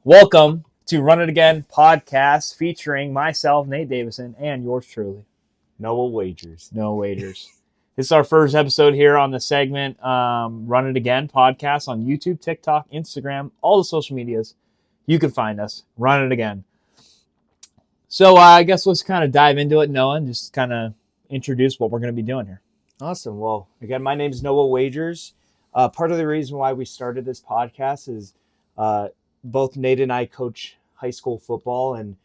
Welcome to Run It Again podcast featuring myself, Nate Davison, and yours truly, Noah Wagers. Noah Wagers. This is our first episode here on the segment Run It Again podcast on YouTube, TikTok, Instagram, all the social medias. You can find us. Run It Again. So I guess let's kind of dive into it, Noah, and just kind of introduce what we're going to be doing here. Awesome. Well, again, my name is Noah Wagers. Part of the reason why we started this podcast is both Nate and I coach high school football, and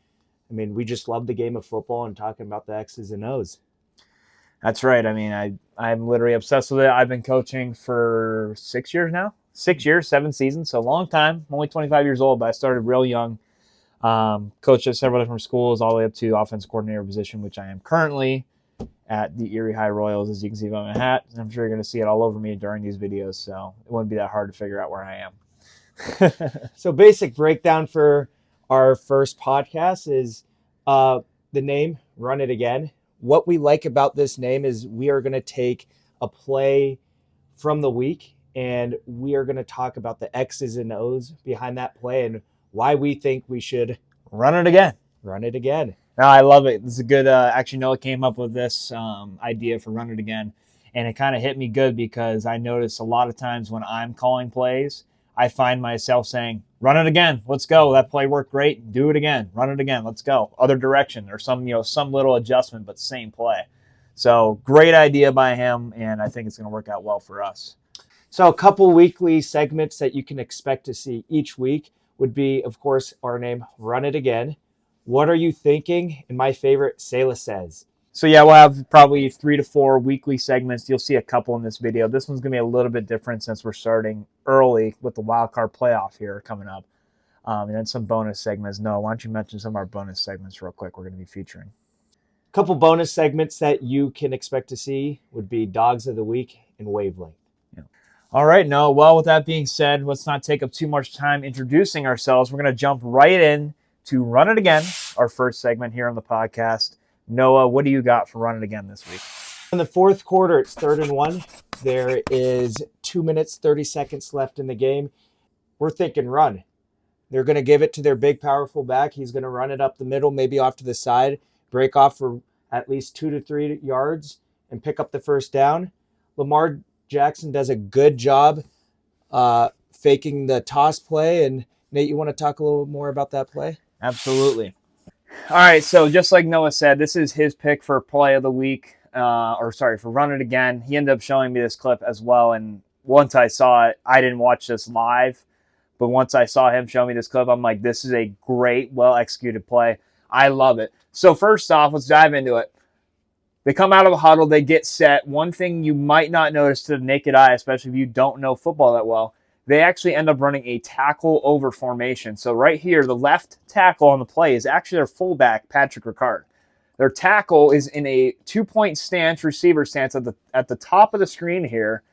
we just love the game of football and talking about the X's and O's. That's right. I'm literally obsessed with it. I've been coaching for 6 years now. 6 years, 7 seasons, so a long time. I'm only 25 years old, but I started real young. Coached at several different schools all the way up to offensive coordinator position, which I am currently at the Erie High Royals, as you can see by my hat. I'm sure you're going to see it all over me during these videos, so it wouldn't be that hard to figure out where I am. So basic breakdown for our first podcast is the name, Run It Again. What we like about this name is we are going to take a play from the week and we are going to talk about the X's and O's behind that play and why we think we should Run it again. Run it again. No, I love it. This is a good, actually, Noah came up with this idea for Run It Again, and it kind of hit me good because I notice a lot of times when I'm calling plays, I find myself saying, run it again. Let's go. That play worked great. Do it again. Run it again. Let's go. Other direction or some little adjustment, but same play. So great idea by him, and I think it's going to work out well for us. So a couple weekly segments that you can expect to see each week would be, of course, our name, Run It Again. What are you thinking? And my favorite, Sayla Says. So yeah, we'll have probably 3 to 4 weekly segments. You'll see a couple in this video. This one's going to be a little bit different since we're starting early with the Wildcard playoff here coming up. And then some bonus segments. No, why don't you mention some of our bonus segments real quick we're going to be featuring. A couple bonus segments that you can expect to see would be Dogs of the Week and Wavelength. Yeah. All right, Noah. Well, with that being said, let's not take up too much time introducing ourselves. We're going to jump right in to Run It Again, our first segment here on the podcast. Noah, what do you got for Run It Again this week? In the fourth quarter, it's 3rd and 1. There is 2 minutes, 30 seconds left in the game. We're thinking run. They're going to give it to their big, powerful back. He's going to run it up the middle, maybe off to the side, break off for at least 2 to 3 yards, and pick up the first down. Lamar Jackson does a good job faking the toss play. And Nate, you want to talk a little more about that play? Absolutely. All right, so just like Noah said, this is his pick for play of the week, for Run It Again. He ended up showing me this clip as well, and once I saw it, I didn't watch this live, but once I saw him show me this clip, I'm like, this is a great, well-executed play. I love it. So first off, let's dive into it. They come out of a huddle, they get set. One thing you might not notice to the naked eye, especially if you don't know football that well, they actually end up running a tackle over formation. So right here, the left tackle on the play is actually their fullback, Patrick Ricard. Their tackle is in a 2-point stance, receiver stance at the top of the screen here.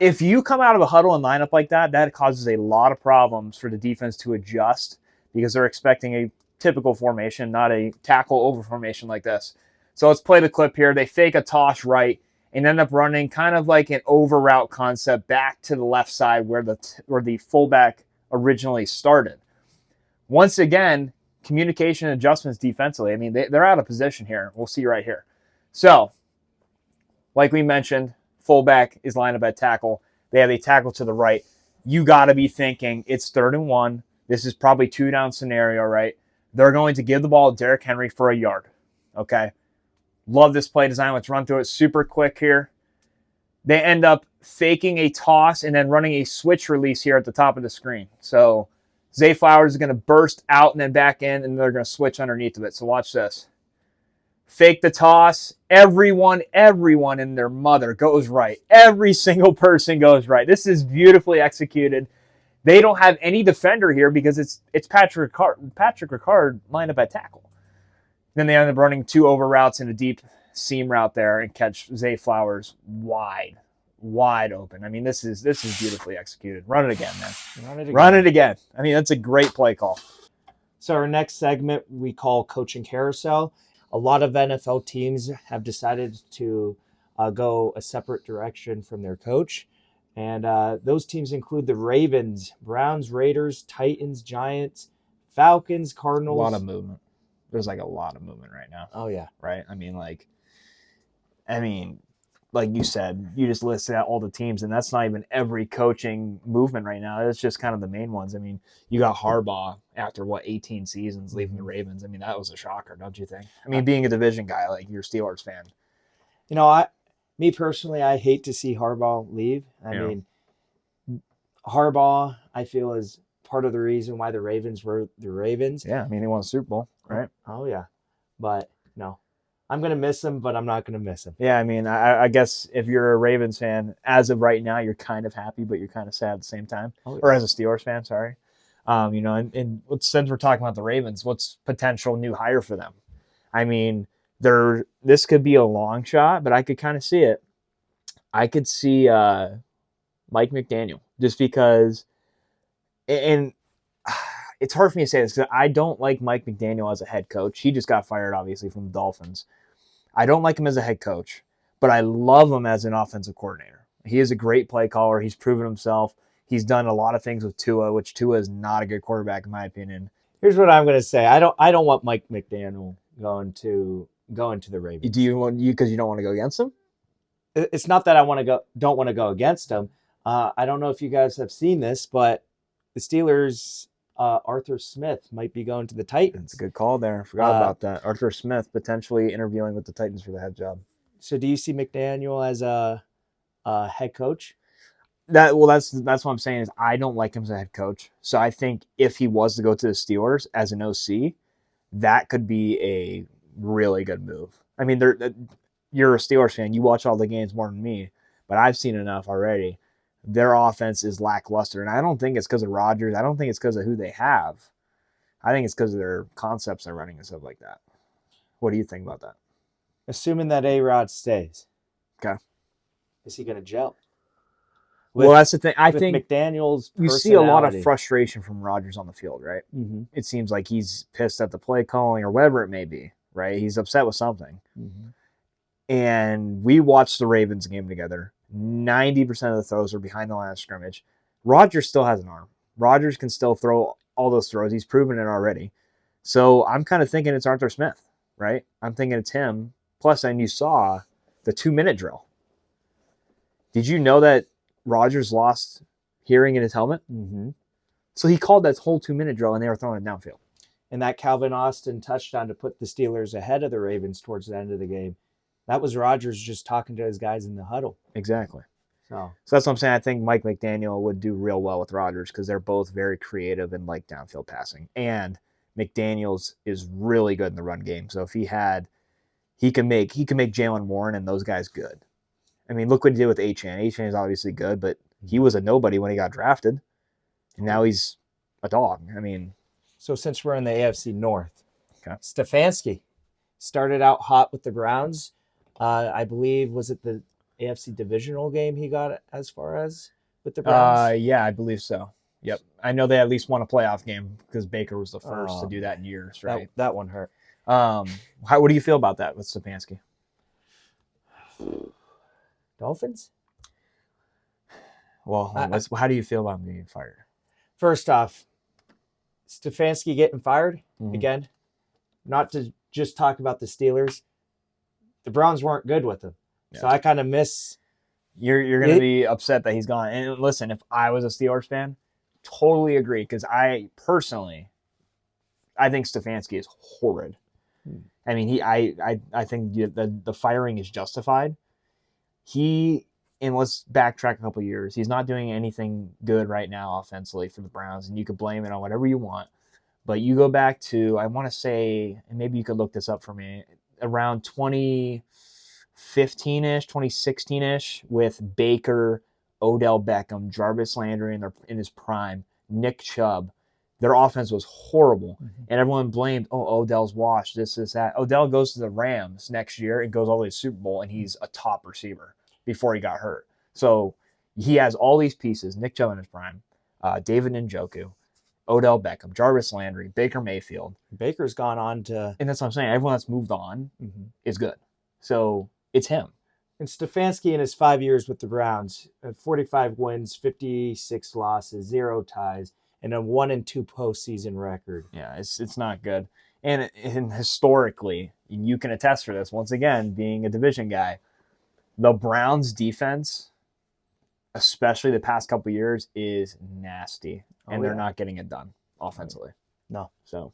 If you come out of a huddle and line up like that, that causes a lot of problems for the defense to adjust because they're expecting a typical formation, not a tackle over formation like this. So let's play the clip here. They fake a toss right and end up running kind of like an over route concept back to the left side where the fullback originally started. Once again, communication adjustments defensively. They're out of position here. We'll see right here. So, like we mentioned, fullback is lined up at tackle. They have a tackle to the right. You got to be thinking it's 3rd and 1. This is probably 2-down scenario, right? They're going to give the ball to Derrick Henry for a yard. Okay? Love this play design. Let's run through it super quick here. They end up faking a toss and then running a switch release here at the top of the screen. So Zay Flowers is going to burst out and then back in, and they're going to switch underneath of it. So watch this. Fake the toss. Everyone in their mother goes right. Every single person goes right. This is beautifully executed. They don't have any defender here because it's Patrick Ricard lined up at tackle. Then they end up running 2 over routes and a deep seam route there and catch Zay Flowers wide open. This is beautifully executed. Run it again, man. Run it again. That's a great play call. So our next segment we call Coaching Carousel. A lot of NFL teams have decided to go a separate direction from their coach. And those teams include the Ravens, Browns, Raiders, Titans, Giants, Falcons, A Cardinals. lot of movement. There's like a lot of movement right now, Oh, yeah. right? I mean, like you said, you just listed out all the teams, and that's not even every coaching movement right now. It's just kind of the main ones. I mean, you got Harbaugh after 18 seasons leaving the Ravens. I mean, that was a shocker, don't you think? I mean, being a division guy, like you're a Steelers fan. You know, me personally, I hate to see Harbaugh leave. I mean, Harbaugh, I feel, is part of the reason why the Ravens were the Ravens. Yeah, I mean, they won a Super Bowl, right? Oh yeah. But no, I'm going to miss him, but I'm not going to miss him. Yeah, I mean, I guess if you're a Ravens fan, as of right now, you're kind of happy, but you're kind of sad at the same time. Oh, yeah. Or as a Steelers fan, sorry. You know, and since we're talking about the Ravens, what's potential new hire for them? I mean, this could be a long shot, but I could kind of see it. I could see Mike McDaniel, just because, and it's hard for me to say this because I don't like Mike McDaniel as a head coach. He just got fired, obviously, from the Dolphins. I don't like him as a head coach, but I love him as an offensive coordinator. He is a great play caller. He's proven himself. He's done a lot of things with Tua, which Tua is not a good quarterback in my opinion. Here's what I'm going to say. I don't want Mike McDaniel going to the Ravens. Do you want because you don't want to go against him? It's not that don't want to go against him. I don't know if you guys have seen this, but the Steelers, Arthur Smith might be going to the Titans. It's a good call there. Forgot about that. Arthur Smith potentially interviewing with the Titans for the head job. So do you see McDaniel as a head coach? That's what I'm saying is I don't like him as a head coach. So I think if he was to go to the Steelers as an OC, that could be a really good move. I mean, you're a Steelers fan. You watch all the games more than me, but I've seen enough already. Their offense is lackluster, and I don't think it's because of Rodgers. I don't think it's because of who they have. I think it's because of their concepts they're running and stuff like that. What do you think about that? Assuming that A-Rod stays. Okay. Is he going to gel? Well, that's the thing. I think McDaniel's you see a lot of frustration from Rodgers on the field, right? Mm-hmm. It seems like he's pissed at the play calling or whatever it may be, right? He's upset with something. Mm-hmm. And we watched the Ravens game together. 90% of the throws are behind the line of scrimmage. Rodgers still has an arm. Rodgers can still throw all those throws. He's proven it already. So I'm kind of thinking it's Arthur Smith, right? I'm thinking it's him. Plus, and you saw the 2-minute drill. Did you know that Rodgers lost hearing in his helmet? Mm-hmm. So he called that whole 2-minute drill, and they were throwing it downfield. And that Calvin Austin touchdown to put the Steelers ahead of the Ravens towards the end of the game, that was Rodgers just talking to his guys in the huddle. Exactly. So that's what I'm saying. I think Mike McDaniel would do real well with Rodgers because they're both very creative and like downfield passing. And McDaniels is really good in the run game. So if he can make Jalen Warren and those guys good. I mean, look what he did with Achane. Achane is obviously good, but he was a nobody when he got drafted. And now he's a dog. I mean. So since we're in the AFC North, okay. Stefanski started out hot with the Browns. I believe, was it the AFC divisional game he got as far as with the Browns? Yeah, I believe so. Yep. I know they at least won a playoff game because Baker was the first to do that in years, right? That one hurt. What do you feel about that with Stefanski? Dolphins? Well, how do you feel about him getting fired? First off, Stefanski getting fired, again, not to just talk about the Steelers. The Browns weren't good with him. Yeah. So I kind of miss. You're going to be upset that he's gone. And listen, if I was a Steelers fan, totally agree. Because I think Stefanski is horrid. I mean, I think the firing is justified. And let's backtrack a couple of years. He's not doing anything good right now offensively for the Browns, and you could blame it on whatever you want. But you go back to, I want to say, and maybe you could look this up for me, around 2015-ish, 2016-ish, with Baker, Odell Beckham, Jarvis Landry in his prime, Nick Chubb. Their offense was horrible, and everyone blamed, Odell's washed, this, that. Odell goes to the Rams next year and goes all the way to the Super Bowl, and he's a top receiver before he got hurt. So he has all these pieces, Nick Chubb in his prime, David Njoku, Odell Beckham, Jarvis Landry, Baker Mayfield. Baker's gone on to... And that's what I'm saying. Everyone that's moved on is good. So it's him. And Stefanski in his 5 years with the Browns, 45 wins, 56 losses, 0 ties, and a 1-2 postseason record. Yeah, it's not good. And historically, you can attest for this, once again, being a division guy, the Browns defense, especially the past couple years, is nasty. And they're not getting it done offensively. No. So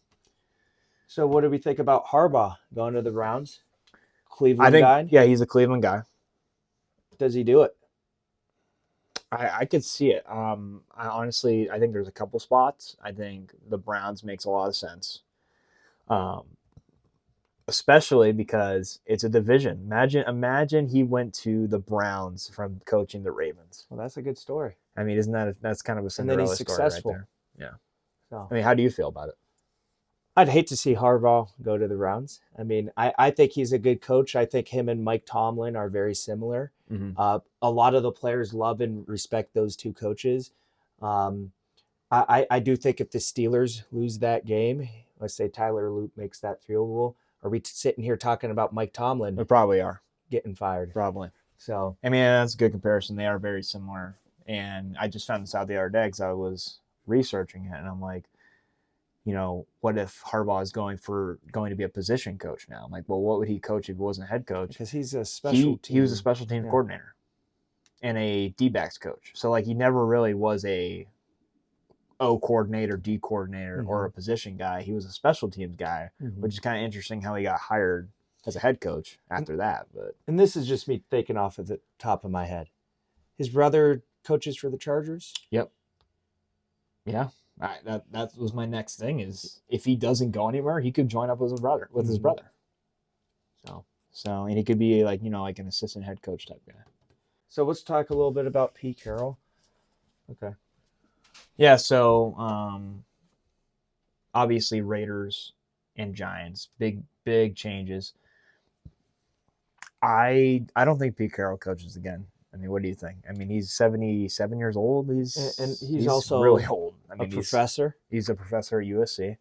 what do we think about Harbaugh going to the Browns? I Cleveland think, guy? yeah, he's a Cleveland guy. Does he do it? I could see it. I honestly think there's a couple spots. I think the Browns makes a lot of sense. Especially because it's a division. Imagine he went to the Browns from coaching the Ravens. Well, that's a good story. I mean, that's kind of a And then Cinderella he's story successful. right there. Yeah. So, I mean, how do you feel about it? I'd hate to see Harbaugh go to the Browns. I mean, I think he's a good coach. I think him and Mike Tomlin are very similar. Mm-hmm. A lot of the players love and respect those two coaches. I do think if the Steelers lose that game, let's say Tyler Loop makes that field goal, are we sitting here talking about Mike Tomlin? They probably are. Getting fired. Probably. So, I mean, that's a good comparison. They are very similar. And I just found this out the other day because I was researching it, and I'm like, what if Harbaugh is going to be a position coach now? I'm like, well, what would he coach if he wasn't a head coach? Because he's a special team. He was a special team coordinator and a D-backs coach. So, like, he never really was a O coordinator, D coordinator, or a position guy. He was a special teams guy, which is kind of interesting how he got hired as a head coach after that. And this is just me thinking off of the top of my head. His brother coaches for the Chargers? Yep. Yeah. That was my next thing is if he doesn't go anywhere, he could join up with his brother. So and he could be like an assistant head coach type guy. So let's talk a little bit about Pete Carroll. Okay. Yeah, so obviously Raiders and Giants, big changes. I don't think Pete Carroll coaches again. I mean, what do you think? I mean, he's 77 years old. He's also really old. I mean, a professor. He's a professor at USC.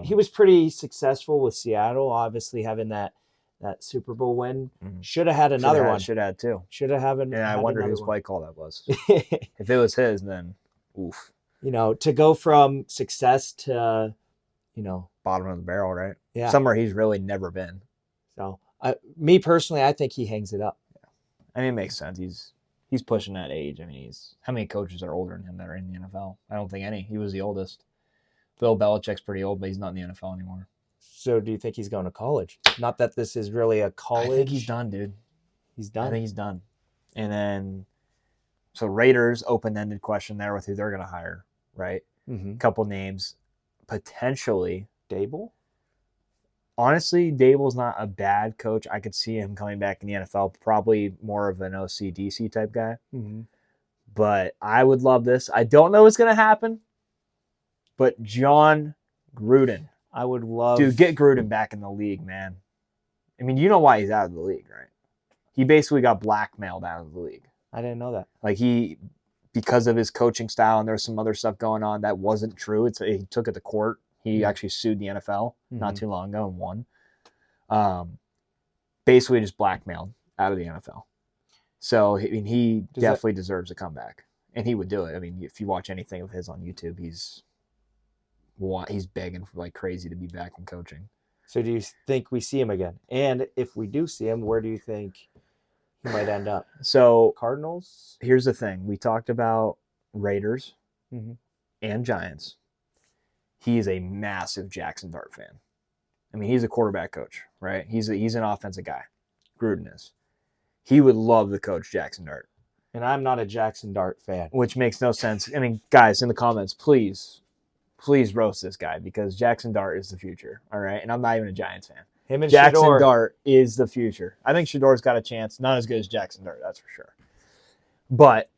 He was pretty successful with Seattle, obviously having that Super Bowl win. Should have had another one. Should have had two. Should have had And I wonder whose play call that was. If it was his, then oof. To go from success to, bottom of the barrel, right? Yeah. Somewhere he's really never been. So, me personally, I think he hangs it up. Yeah. I mean, it makes sense. He's pushing that age. I mean, how many coaches are older than him that are in the NFL? I don't think any. He was the oldest. Bill Belichick's pretty old, but he's not in the NFL anymore. So, do you think he's going to college? Not that this is really a college. I think he's done, dude. He's done? I think he's done. And then, so Raiders, open-ended question there with who they're going to hire, right? Mm-hmm. Couple names. Potentially. Dable? Honestly, Dable's not a bad coach. I could see him coming back in the NFL. Probably more of an OC-DC type guy. Mm-hmm. But I would love this. I don't know what's going to happen. But John Gruden. I would love... Dude, get Gruden back in the league, man. I mean, you know why he's out of the league, right? He basically got blackmailed out of the league. I didn't know that. Like because of his coaching style, and there's some other stuff going on that wasn't true. He took it to court. He actually sued the NFL not too long ago and won. Basically just blackmailed out of the NFL. So he definitely deserves a comeback. And he would do it. I mean, if you watch anything of his on YouTube, he's begging for like crazy to be back in coaching. So do you think we see him again? And if we do see him, where do you think he might end up? So Cardinals? Here's the thing. We talked about Raiders and Giants. He is a massive Jackson Dart fan. I mean, he's a quarterback coach, right? He's an offensive guy. Gruden is. He would love to coach Jackson Dart. And I'm not a Jackson Dart fan. Which makes no sense. I mean, guys, in the comments, please roast this guy because Jackson Dart is the future, all right? And I'm not even a Giants fan. Him and Jackson Shedeur. Dart is the future. I think Shedor's got a chance. Not as good as Jackson Dart, that's for sure. But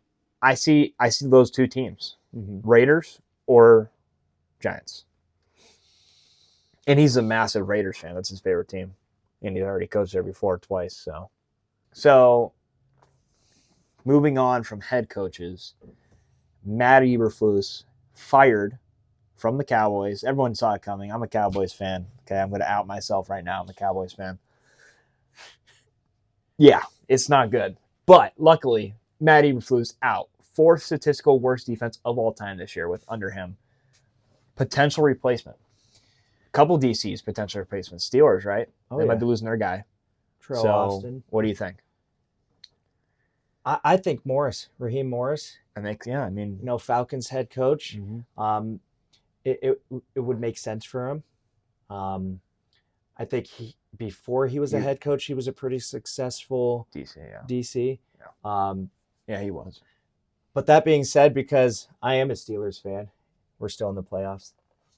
I see those two teams, Raiders or Giants. And he's a massive Raiders fan. That's his favorite team. And he's already coached there before twice. So moving on from head coaches, Matt Eberflus fired from the Cowboys. Everyone saw it coming. I'm a Cowboys fan. Okay, I'm going to out myself right now. I'm a Cowboys fan. Yeah, It's not good. But luckily, Matt Eberflus out. Fourth statistical worst defense of all time this year with under him. Potential replacement. Couple DCs, potential replacements. Steelers, right? They might be losing their guy. Terrell Austin. What do you think? I think Raheem Morris. I mean, Falcons head coach. Mm-hmm. It would make sense for him. I think before he was a head coach, he was a pretty successful DC. Yeah, he was. But that being said, because I am a Steelers fan, we're still in the playoffs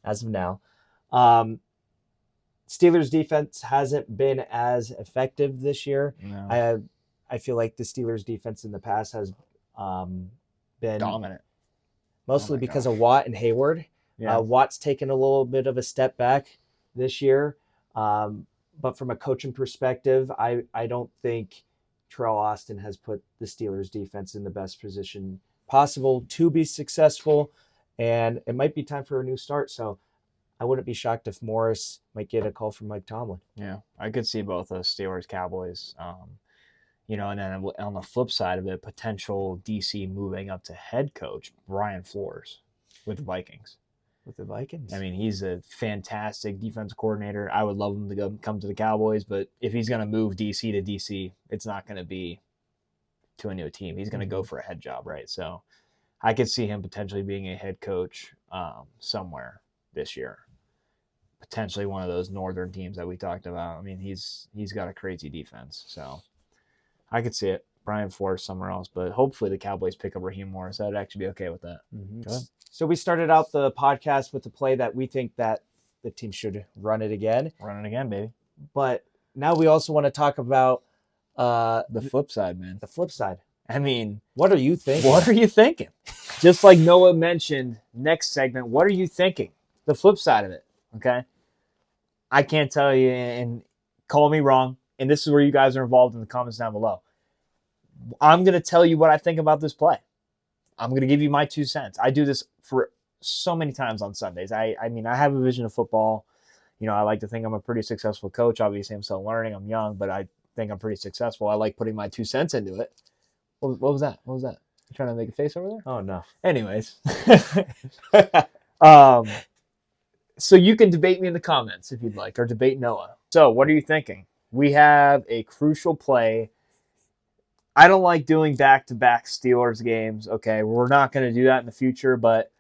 as of now. Steelers defense hasn't been as effective this year. No. I feel like the Steelers defense in the past has been dominant, mostly because of Watt and Hayward. Yeah. Watt's taken a little bit of a step back this year. But from a coaching perspective, I don't think Terrell Austin has put the Steelers defense in the best position possible to be successful. And it might be time for a new start. So I wouldn't be shocked if Morris might get a call from Mike Tomlin. Yeah, I could see both those Steelers, Cowboys. And then on the flip side of it, potential DC moving up to head coach, Brian Flores with the Vikings. With the Vikings? I mean, he's a fantastic defense coordinator. I would love him to come to the Cowboys, but if he's going to move DC to DC, it's not going to be to a new team. He's going to go for a head job, right? So I could see him potentially being a head coach somewhere this year. Potentially one of those northern teams that we talked about. I mean, he's got a crazy defense, so I could see it. Brian Flores somewhere else, but hopefully the Cowboys pick up Raheem Morris. I'd actually be okay with that. Mm-hmm. So we started out the podcast with the play that we think that the team should run it again. Run it again, baby. But now we also want to talk about the flip side, man. The flip side. I mean, what are you thinking? What are you thinking? Just like Noah mentioned, next segment, what are you thinking? The flip side of it, okay? I can't tell you, and call me wrong, and this is where you guys are involved in the comments down below. I'm going to tell you what I think about this play. I'm going to give you my 2 cents. I do this for so many times on Sundays. I mean, I have a vision of football. I like to think I'm a pretty successful coach. Obviously, I'm still learning. I'm young, but I think I'm pretty successful. I like putting my 2 cents into it. What was that? What was that? You trying to make a face over there? Oh, no. Anyways. So you can debate me in the comments if you'd like, or debate Noah. So what are you thinking? We have a crucial play. I don't like doing back-to-back Steelers games. Okay, we're not going to do that in the future, but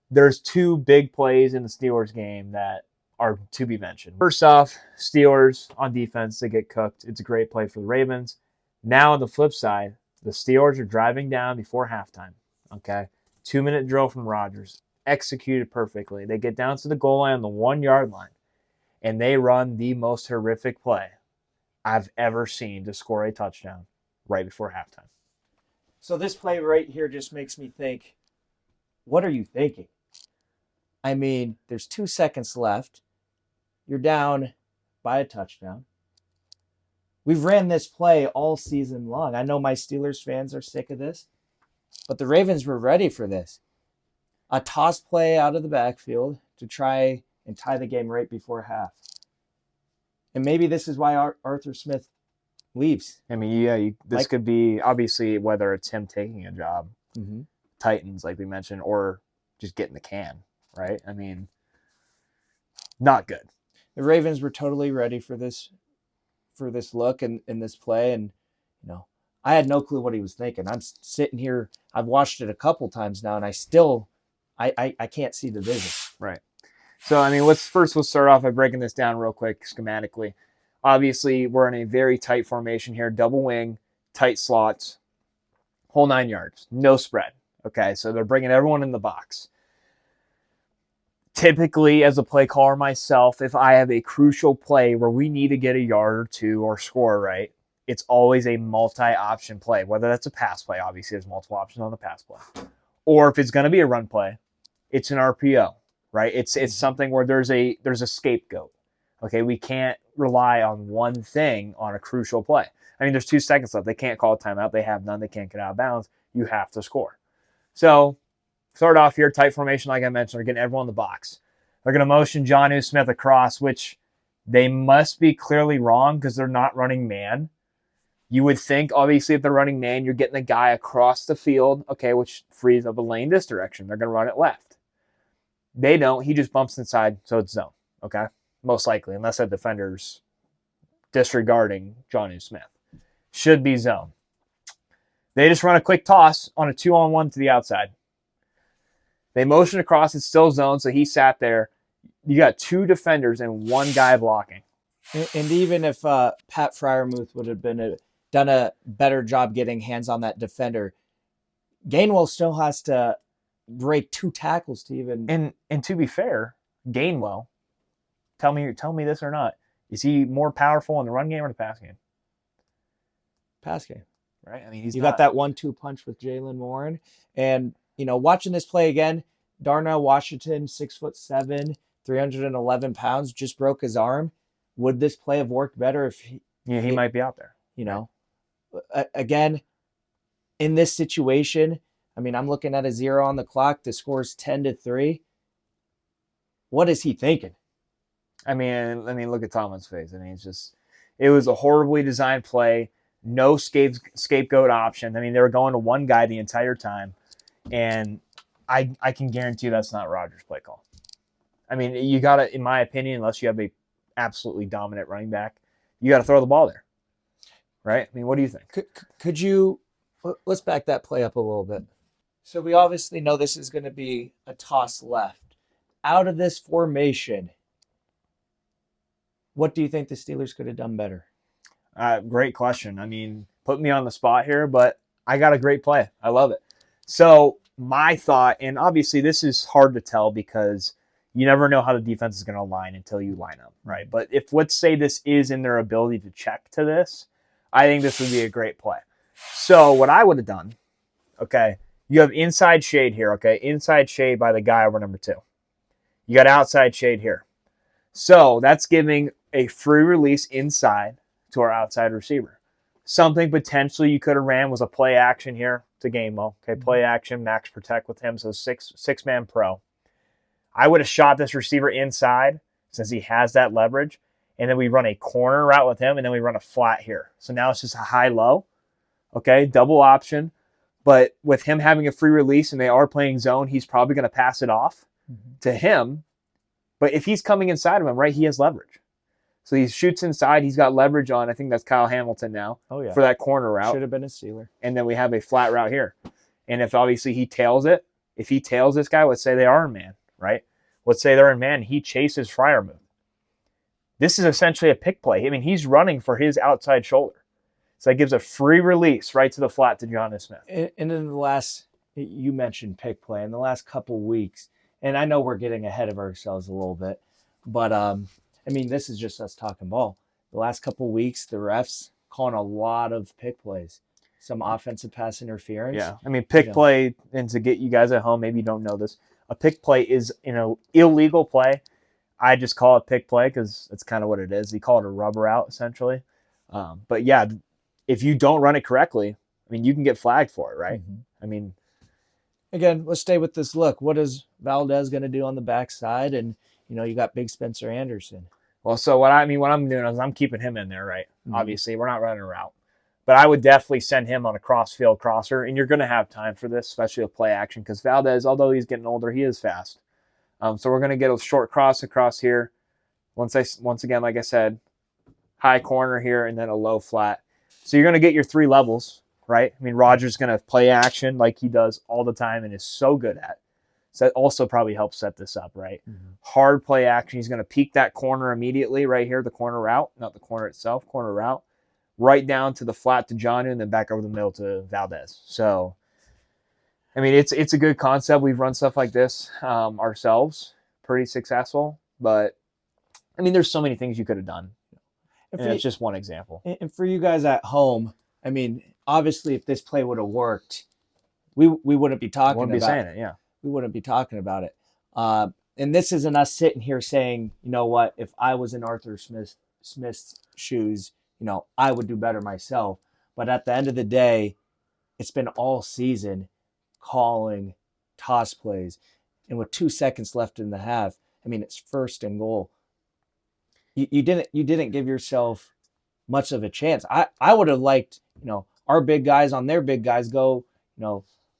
there's 2 big plays in the Steelers game that are to be mentioned. First off, Steelers on defense, they get cooked. It's a great play for the Ravens. Now on the flip side, the Steelers are driving down before halftime. Okay, 2-minute drill from Rodgers. Executed perfectly. They get down to the goal line on the 1-yard line, and they run the most horrific play I've ever seen to score a touchdown right before halftime. So this play right here just makes me think, what are you thinking? I mean, there's 2 seconds left. You're down by a touchdown. We've ran this play all season long. I know my Steelers fans are sick of this, but the Ravens were ready for this. A toss play out of the backfield to try and tie the game right before half. And maybe this is why Arthur Smith leaves. I mean, this could be, obviously, whether it's him taking a job, Titans, like we mentioned, or just getting the can, right? I mean, not good. The Ravens were totally ready for this look and this play, and I had no clue what he was thinking. I'm sitting here, I've watched it a couple times now, and I still I can't see the vision. Right. So, I mean, we'll start off by breaking this down real quick schematically. Obviously, we're in a very tight formation here, double wing, tight slots, whole 9 yards, no spread. Okay, so they're bringing everyone in the box. Typically, as a play caller myself, if I have a crucial play where we need to get a yard or 2 or score right, it's always a multi-option play. Whether that's a pass play, obviously there's multiple options on the pass play. Or if it's going to be a run play, it's an RPO, right? It's something where there's a scapegoat. Okay, we can't rely on one thing on a crucial play. I mean, there's 2 seconds left. They can't call a timeout. They have none. They can't get out of bounds. You have to score. So, start off here, tight formation, like I mentioned. They're getting everyone in the box. They're going to motion Jonnu Smith across, which they must be clearly wrong because they're not running man. You would think, obviously, if they're running man, you're getting a guy across the field, okay, which frees up a lane this direction. They're going to run it left. They don't. He just bumps inside, so it's zone, okay? Most likely, unless that defender's disregarding Jonnu Smith. Should be zone. They just run a quick toss on a 2-on-1 to the outside. They motion across. It's still zone, so he sat there. You got 2 defenders and 1 guy blocking. And even if Pat Fryermuth would have done a better job getting hands on that defender, Gainwell still has to break 2 tackles to even. And to be fair, Gainwell, tell me this or not, is he more powerful in the run game or the pass game? Pass game. Right? I mean, you got that 1-2 punch with Jalen Warren. And, watching this play again, Darnell Washington, 6'7", 311 pounds, just broke his arm. Would this play have worked better if he might be out there? Again, in this situation, I mean, I'm looking at a 0 on the clock. The score's 10-3. What is he thinking? I mean, look at Tomlin's face. I mean, it was a horribly designed play. No scapegoat option. I mean, they were going to one guy the entire time, and I can guarantee you that's not Rodgers' play call. I mean, you got to, in my opinion, unless you have a absolutely dominant running back, you got to throw the ball there, right? I mean, what do you think? Could you let's back that play up a little bit. So we obviously know this is going to be a toss left. Out of this formation, what do you think the Steelers could have done better? Great question. I mean, put me on the spot here, but I got a great play. I love it. So my thought, and obviously this is hard to tell because you never know how the defense is going to line until you line up, right? But if, let's say this is in their ability to check to this, I think this would be a great play. So what I would have done, okay, you have inside shade here, okay? Inside shade by the guy over number 2. You got outside shade here. So that's giving a free release inside to our outside receiver. Something potentially you could have ran was a play action here to Gainwell. Okay, play action, max protect with him, so six-man pro. I would have shot this receiver inside since he has that leverage, and then we run a corner route with him, and then we run a flat here. So now it's just a high-low, okay, double option. But with him having a free release and they are playing zone, he's probably going to pass it off to him. But if he's coming inside of him, right, he has leverage. So he shoots inside. He's got leverage on, I think that's Kyle Hamilton now, for that corner route. Should have been a Steeler. And then we have a flat route here. And if obviously he tails it, if he tails this guy, let's say they are in man, right? Let's say they're in man, he chases Fryermuth. This is essentially a pick play. I mean, he's running for his outside shoulder. So that gives a free release right to the flat to Jonnu Smith. And in the last, you mentioned pick play, in the last couple weeks, and I know we're getting ahead of ourselves a little bit, but I mean, this is just us talking ball. The last couple of weeks, the refs calling a lot of pick plays, some offensive pass interference. Yeah, I mean, pick play, and to get you guys at home, maybe you don't know this, a pick play is an illegal play. I just call it pick play because it's kind of what it is. We call it a rubber out, essentially. But yeah, if you don't run it correctly, I mean, you can get flagged for it, right? I mean, again, let's stay with this look. What is Valdez going to do on the backside? And you got big Spencer Anderson. Well, so what I'm doing is I'm keeping him in there, right? Obviously, we're not running a route. But I would definitely send him on a cross-field crosser, and you're going to have time for this, especially with play action, because Valdez, although he's getting older, he is fast. So we're going to get a short cross across here. Once again, like I said, high corner here, and then a low flat. So you're going to get your 3 levels, right? I mean, Rodgers is going to play action like he does all the time and is so good at. So that also probably helps set this up, right? Hard play action. He's going to peek that corner immediately right here, the corner route, not the corner itself, corner route, right down to the flat to Jonnu and then back over the middle to Valdez. So, I mean, it's a good concept. We've run stuff like this ourselves, pretty successful. But, I mean, there's so many things you could have done. And it's just one example. And for you guys at home, I mean, obviously if this play would have worked, we wouldn't be talking about it. Saying it, yeah. We wouldn't be talking about it. And this isn't us sitting here saying, you know what, if I was in Arthur Smith's shoes, I would do better myself. But at the end of the day, it's been all season calling toss plays. And with 2 seconds left in the half, I mean, it's 1st and goal. You didn't give yourself much of a chance. I would have liked, our big guys on their big guys go,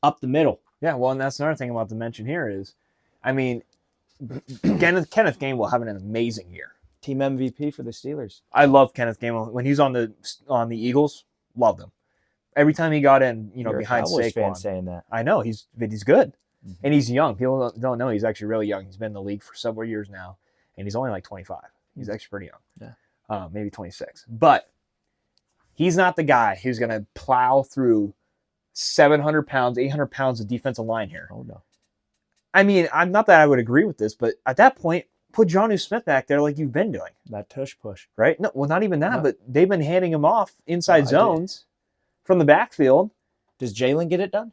up the middle. Yeah, well, and that's another thing about to mention here is, I mean, Kenneth Gainwell having an amazing year. Team MVP for the Steelers. I love Kenneth Gainwell. When he was on the Eagles, loved him. Every time he got in, You're behind a Cowboys fan Saquon. saying that. I know, he's good. Mm-hmm. And he's young. People don't know he's actually really young. He's been in the league for several years now, and he's only like 25. He's actually pretty young. Yeah. Maybe 26. But he's not the guy who's going to plow through 700 pounds, 800 pounds of defensive line here. Oh, no. I mean, I'm not that I would agree with this, but at that point, put Jonnu Smith back there like you've been doing. That tush push. Right? No, well, not even that, No. but they've been handing him off inside zones from the backfield. Does Jalen get it done?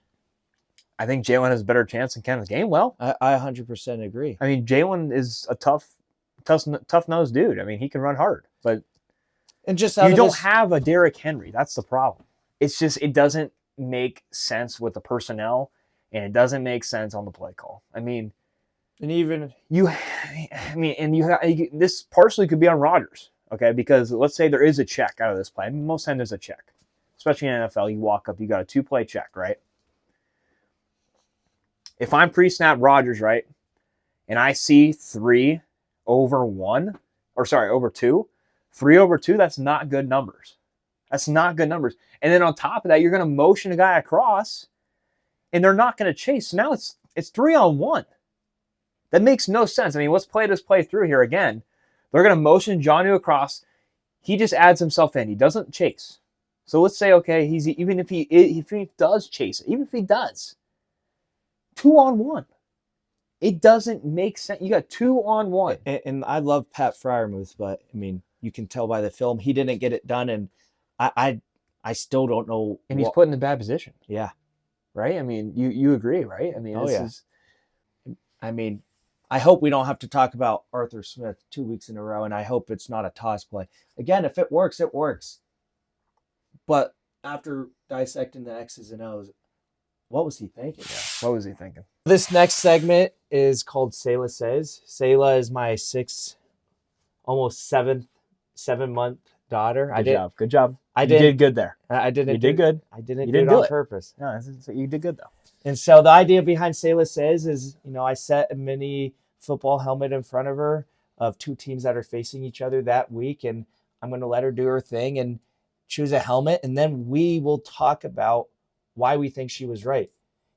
I think Jalen has a better chance than Kenneth Gainwell. I 100% agree. I mean, Jalen is a tough-nosed dude. I mean, he can run hard, but and just you don't have a Derrick Henry. That's the problem. It's just it doesn't make sense with the personnel, and it doesn't make sense on the play call. I mean, and even this partially could be on Rodgers, okay? Because let's say there is a check out of this play. I mean, most times there's a check, especially in NFL. You walk up, you got a 2-play check, right? If I'm pre-snap Rodgers, right, and I see 3 over 2, 3 over 2, that's not good numbers. That's not good numbers. And then on top of that, you're going to motion a guy across, and they're not going to chase. So now it's 3-on-1. That makes no sense. I mean, let's play this play through here again. They're going to motion Jonnu across. He just adds himself in. He doesn't chase. So let's say, okay, even if he does chase it, even if he does, 2-on-1. It doesn't make sense. You got 2-on-1. And I love Pat Freiermuth, but I mean, you can tell by the film he didn't get it done, and I still don't know. And he's put in a bad position. Yeah. Right? I mean, you agree, right? I mean, I mean, I hope we don't have to talk about Arthur Smith 2 weeks in a row, and I hope it's not a toss play. Again, if it works, it works. But after dissecting the X's and O's, what was he thinking? What was he thinking? This next segment is called Sayla Says. Sayla is my almost 7-month daughter. Good job. You did good there. I didn't. You did good. I didn't You do didn't it do on it. purpose. No, you did good though. And so the idea behind Sayla Says is, I set a mini football helmet in front of her of 2 teams that are facing each other that week, and I'm going to let her do her thing and choose a helmet, and then we will talk about why we think she was right,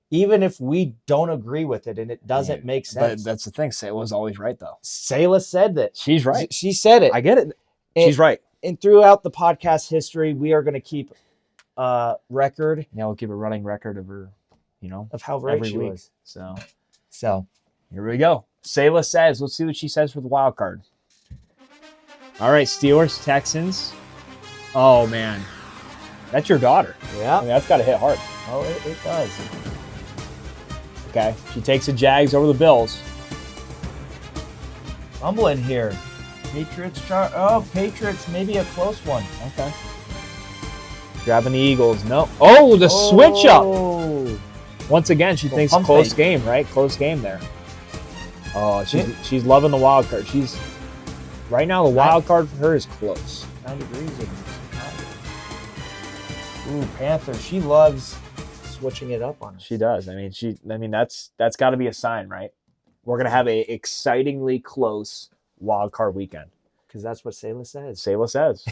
even if we don't agree with it and it doesn't make sense. But that's the thing. Sayla was always right though. Sayla said that. She's right. She said it. I get it. She's right. And throughout the podcast history, we are going to keep record. Yeah, we'll keep a running record of her, of how right she week. was. So here we go. Sayla Says. Let's see what she says for the wild card. All right, Steelers, Texans. Oh man, that's your daughter. Yeah, I mean, that's got to hit hard. Oh, it does. Okay, she takes the Jags over the Bills. Rumbling here. Patriots, Patriots, maybe a close one. Okay. Grabbing the Eagles. No. Oh, the switch up. Once again, she thinks close game, right? Close game there. Oh, she's loving the wild card. Right now, the wild card for her is close. 9 degrees. Ooh, Panther. She loves switching it up on us. She does. I mean, that's got to be a sign, right? We're gonna have a excitingly close wild card weekend. Because that's what Sayla says. Sayla Says.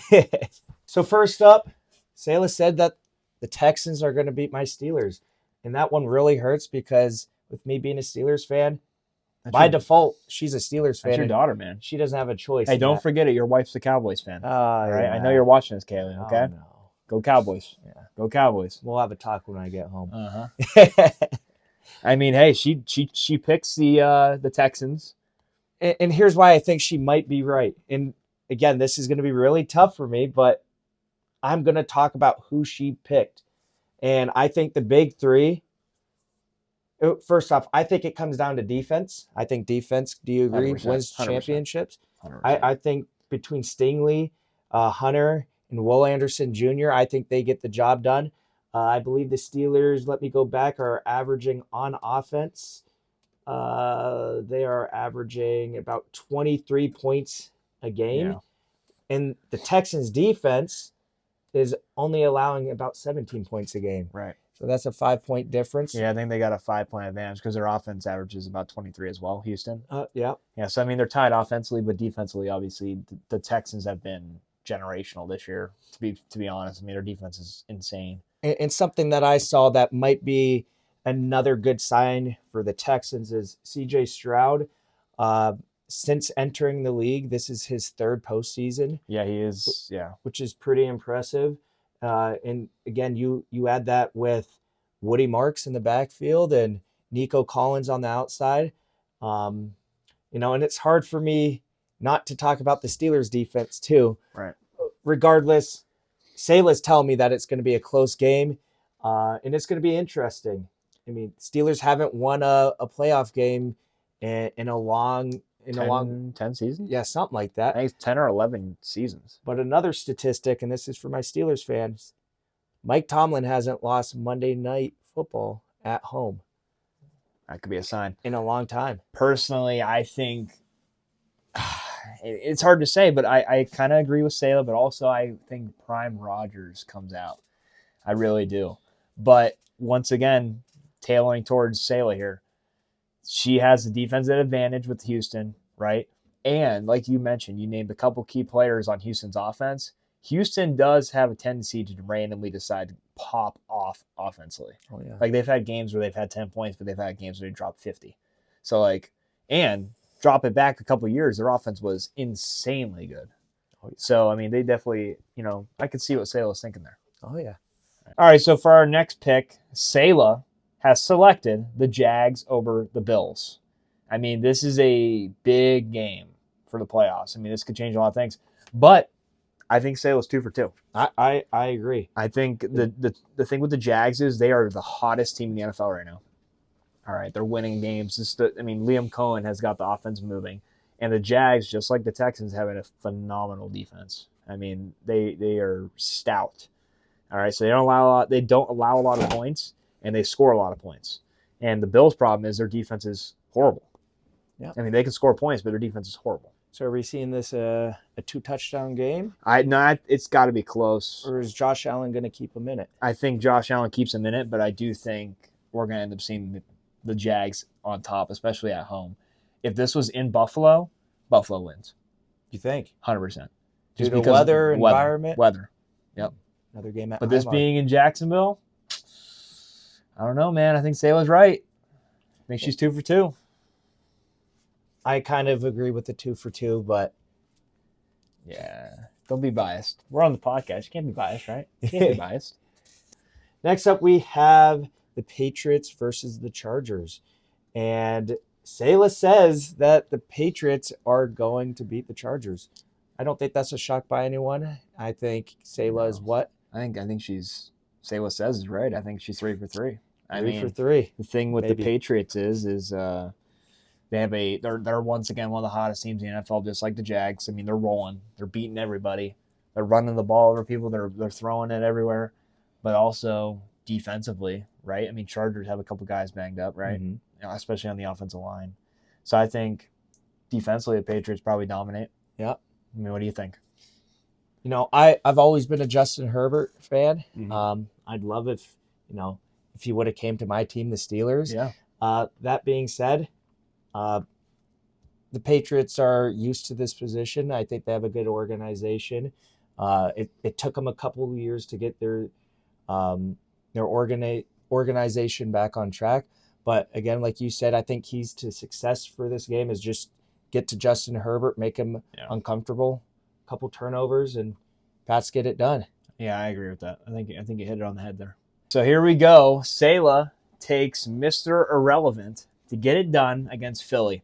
So first up, Sayla said that the Texans are going to beat my Steelers. And that one really hurts because with me being a Steelers fan, by default, she's a Steelers fan. That's your daughter, man. She doesn't have a choice. Hey, don't forget it. Your wife's a Cowboys fan. All right? Yeah. I know you're watching this, Kaylee, okay? Oh, no. Go Cowboys. Yeah. Go Cowboys. We'll have a talk when I get home. Uh-huh. I mean, hey, she picks the Texans. And here's why I think she might be right. And again, this is going to be really tough for me, but I'm going to talk about who she picked. And I think the big 3, first off, I think it comes down to defense. I think defense, do you agree, 100%, wins 100%. championships? 100%. I think between Stingley, Hunter, and Will Anderson Jr., I think they get the job done. I believe the Steelers, let me go back, are averaging on offense. They are averaging about 23 points a game. And the Texans defense is only allowing about 17 points a game. Right. So that's a 5-point difference. Yeah, I think they got a 5-point advantage because their offense averages about 23 as well, Houston. Yeah. Yeah, so I mean, they're tied offensively, but defensively, obviously, the Texans have been generational this year, to be honest. I mean, their defense is insane. And something that I saw that might be another good sign for the Texans is C.J. Stroud. Since entering the league, this is his third postseason. Yeah, he is. Yeah, which is pretty impressive. And again, you add that with Woody Marks in the backfield and Nico Collins on the outside. And it's hard for me not to talk about the Steelers defense too. Right. Regardless, Salah's telling me that it's going to be a close game, and it's going to be interesting. I mean, Steelers haven't won a playoff game in a long 10 seasons? Yeah, something like that. I think it's 10 or 11 seasons. But another statistic, and this is for my Steelers fans, Mike Tomlin hasn't lost Monday Night Football at home. That could be a sign. In a long time. Personally, I think it's hard to say, but I kind of agree with Salah, but also I think Prime Rodgers comes out. I really do. But once again, tailoring towards Salah here, she has the defensive advantage with Houston, right? And like you mentioned, you named a couple key players on Houston's offense. Houston does have a tendency to randomly decide to pop off offensively. Oh, yeah. Like they've had games where they've had 10 points, but they've had games where they dropped 50. So and drop it back a couple of years, their offense was insanely good. Oh, yeah. So, I mean, they definitely, I could see what Salah's thinking there. Oh, yeah. All right, so for our next pick, Salah has selected the Jags over the Bills. I mean, this is a big game for the playoffs. I mean, this could change a lot of things. But I think Salah's 2 for 2. I agree. I think the thing with the Jags is they are the hottest team in the NFL right now. All right, they're winning games. Liam Cohen has got the offense moving. And the Jags, just like the Texans, have a phenomenal defense. I mean, they are stout. All right, so they don't allow a lot of points, and they score a lot of points. And the Bills' problem is their defense is horrible. Yeah. I mean, they can score points, but their defense is horrible. So are we seeing this a 2-touchdown game? It's got to be close. Or is Josh Allen going to keep him in it? I think Josh Allen keeps him in it, but I do think we're going to end up seeing the Jags on top, especially at home. If this was in Buffalo, Buffalo wins. You think? 100%. Due to weather, environment? Weather. Yep. Another game at But this being in Jacksonville, I don't know, man. I think Salah's right. I think she's 2 for 2. I kind of agree with the 2 for 2, but yeah, don't be biased. We're on the podcast. You can't be biased, right? You can't be biased. Next up, we have the Patriots versus the Chargers. And Salah says that the Patriots are going to beat the Chargers. I don't think that's a shock by anyone. I think Salah is what? I think Salah says is right. I think she's 3 for 3. 3 for 3. The thing with the Patriots is they're once again one of the hottest teams in the NFL, just like the Jags. I mean, they're rolling. They're beating everybody. They're running the ball over people. They're throwing it everywhere. But also defensively, right? I mean, Chargers have a couple guys banged up, right? Mm-hmm. Especially on the offensive line. So I think defensively the Patriots probably dominate. Yeah. I mean, what do you think? I've always been a Justin Herbert fan. Mm-hmm. I'd love if he would have came to my team, the Steelers. Yeah. That being said, the Patriots are used to this position. I think they have a good organization. It took them a couple of years to get their organization back on track. But again, like you said, I think keys to success for this game is just get to Justin Herbert, make him uncomfortable, a couple turnovers, and Pats get it done. Yeah, I agree with that. I think you hit it on the head there. So here we go. Salah takes Mr. Irrelevant to get it done against Philly.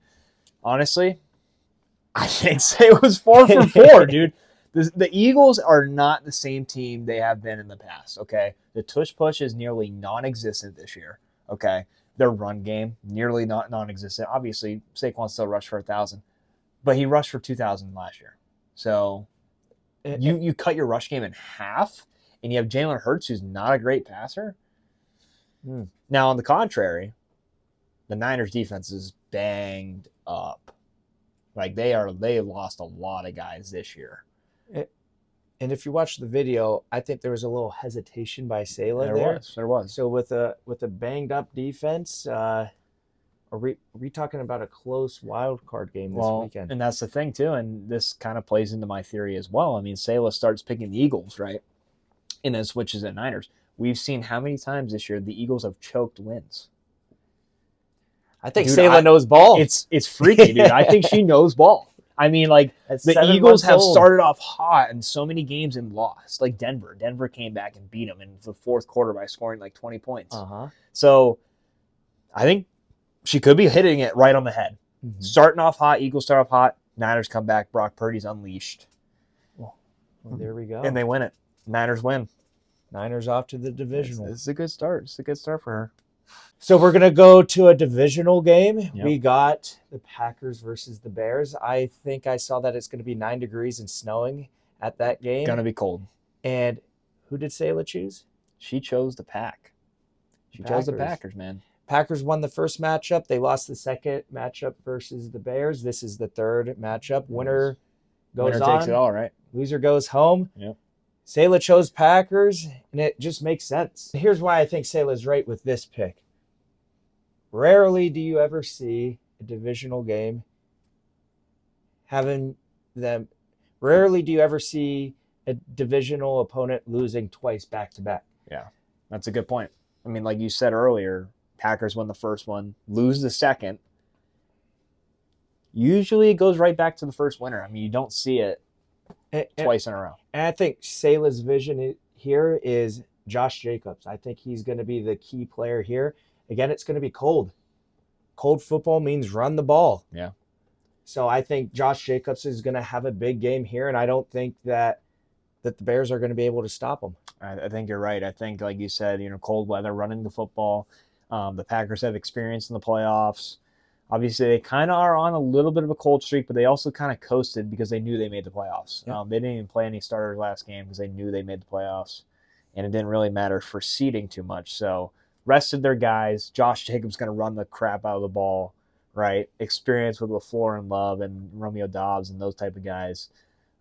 Honestly, I think Salah was 4 for 4, dude. The Eagles are not the same team they have been in the past, okay? The tush-push is nearly non-existent this year, okay? Their run game, nearly non-existent. Obviously, Saquon still rushed for 1,000, but he rushed for 2,000 last year. So you cut your rush game in half, and you have Jalen Hurts, who's not a great passer. Now, on the contrary, the Niners' defense is banged up. Like, they lost a lot of guys this year. And if you watch the video, I think there was a little hesitation by Sayla there. There was. So with a banged up defense, are we talking about a close wild card game this weekend? And that's the thing too, and this kind of plays into my theory as well. I mean, Sayla starts picking the Eagles, right? And then switches at Niners. We've seen how many times this year the Eagles have choked wins. I think Sayla knows ball. It's freaky, dude. I think she knows ball. I mean, like, the Eagles have started off hot in so many games and lost. Like Denver. Denver came back and beat them in the fourth quarter by scoring like 20 points. So I think she could be hitting it right on the head. Mm-hmm. Starting off hot, Eagles start off hot, Niners come back, Brock Purdy's unleashed. Well, there we go. And they win it. Niners win. Niners off to the divisional. This is a good start. It's a good start for her. So we're going to go to a divisional game. Yep. We got the Packers versus the Bears. I think I saw that it's going to be 9 degrees and snowing at that game. Going to be cold. And who did Sayla choose? She chose the Pack. She chose the Packers, man. Packers won the first matchup. They lost the second matchup versus the Bears. This is the third matchup. Winner goes on. Takes it all, right? Loser goes home. Yep. Sayla chose Packers, and it just makes sense. Here's why I think Sayla's right with this pick. Rarely do you ever see a divisional game having them. Rarely do you ever see a divisional opponent losing twice back to back. Yeah, that's a good point. I mean, like you said earlier, Packers won the first one, lose the second. Usually it goes right back to the first winner. I mean, you don't see it twice in a row. And I think Sayla's vision here is Josh Jacobs. I think he's going to be the key player here. Again, it's going to be cold. Cold football means run the ball. Yeah. So I think Josh Jacobs is going to have a big game here, and I don't think that the Bears are going to be able to stop him. I think you're right. I think, like you said, cold weather, running the football. The Packers have experience in the playoffs. Obviously, they kind of are on a little bit of a cold streak, but they also kind of coasted because they knew they made the playoffs. Yeah. They didn't even play any starters last game because they knew they made the playoffs, and it didn't really matter for seeding too much. So rested their guys. Josh Jacobs going to run the crap out of the ball, right? Experience with LaFleur and Love and Romeo Dobbs and those type of guys.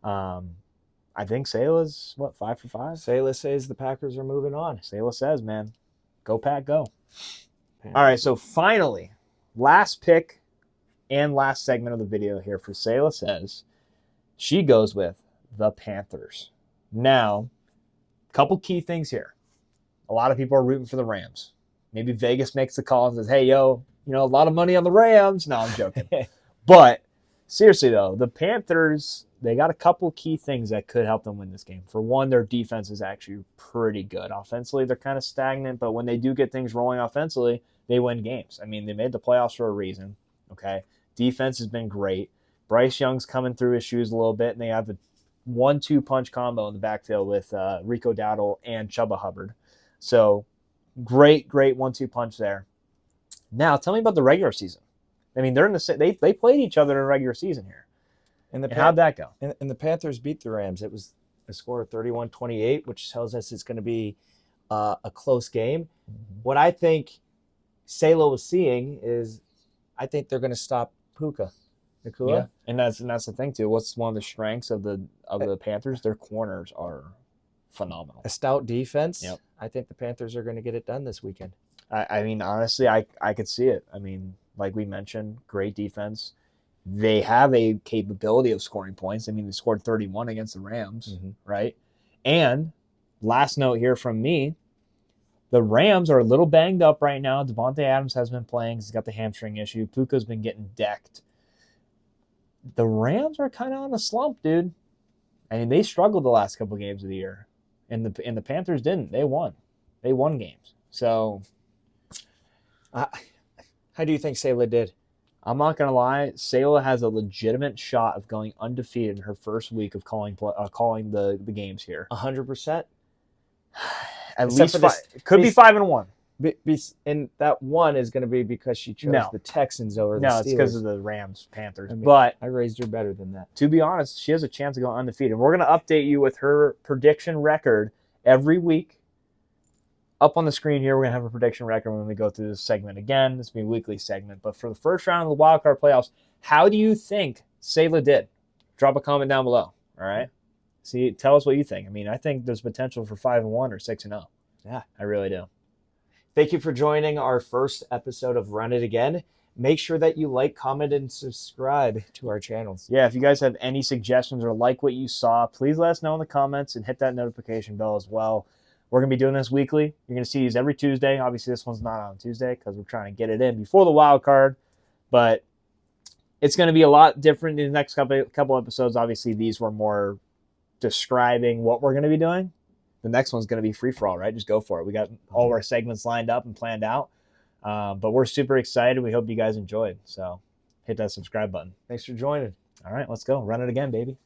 I think Sayla's, 5 for 5? Sayla says the Packers are moving on. Sayla says, man, go Pack, go. All right, so finally, last pick and last segment of the video here for Sayla says. She goes with the Panthers. Now, a couple key things here. A lot of people are rooting for the Rams. Maybe Vegas makes the call and says, hey, yo, a lot of money on the Rams. No, I'm joking. But seriously, though, the Panthers, they got a couple key things that could help them win this game. For one, their defense is actually pretty good. Offensively, they're kind of stagnant, but when they do get things rolling offensively, they win games. I mean, they made the playoffs for a reason, okay? Defense has been great. Bryce Young's coming through his shoes a little bit, and they have a 1-2 punch combo in the backfield with Rico Dowdle and Chuba Hubbard. So great 1-2 punch there. Now, tell me about the regular season. I mean, they're in the they played each other in the regular season here. And how'd that go? And the Panthers beat the Rams. It was a score of 31-28, which tells us it's going to be a close game. Mm-hmm. What I think Sayla was seeing is, I think they're going to stop Puka Nacua. Yeah, and that's the thing too. What's one of the strengths of the Panthers? Their corners are phenomenal. A stout defense. Yep. I think the Panthers are going to get it done this weekend. I mean, honestly, I could see it. I mean, like we mentioned, great defense. They have a capability of scoring points. I mean, they scored 31 against the Rams, mm-hmm. right? And last note here from me, the Rams are a little banged up right now. Devontae Adams has been playing. He's got the hamstring issue. Puka's been getting decked. The Rams are kind of on a slump, dude. I mean, they struggled the last couple games of the year. And the Panthers didn't. They won. They won games. So how do you think Sayla did? I'm not going to lie. Sayla has a legitimate shot of going undefeated in her first week of calling the games here. 100%? At least could be 5-1. And that one is going to be because she chose the Texans over the Steelers. No, it's because of the Rams, Panthers. I mean, but I raised her better than that. To be honest, she has a chance of going undefeated. We're going to update you with her prediction record every week. Up on the screen here, we're going to have a prediction record when we go through this segment again. This will be a weekly segment. But for the first round of the Wildcard playoffs, how do you think Sayla did? Drop a comment down below, all right? See, tell us what you think. I mean, I think there's potential for 5-1 or 6-0. Yeah. I really do. Thank you for joining our first episode of Run It Again. Make sure that you like, comment, and subscribe to our channels. Yeah, if you guys have any suggestions or like what you saw, please let us know in the comments and hit that notification bell as well. We're going to be doing this weekly. You're going to see these every Tuesday. Obviously, this one's not on Tuesday because we're trying to get it in before the wild card. But it's going to be a lot different in the next couple episodes. Obviously, these were more describing what we're going to be doing. The next one's going to be free-for-all, right? Just go for it. We got all of our segments lined up and planned out. But we're super excited. We hope you guys enjoyed. So hit that subscribe button. Thanks for joining. All right, let's go. Run it again, baby.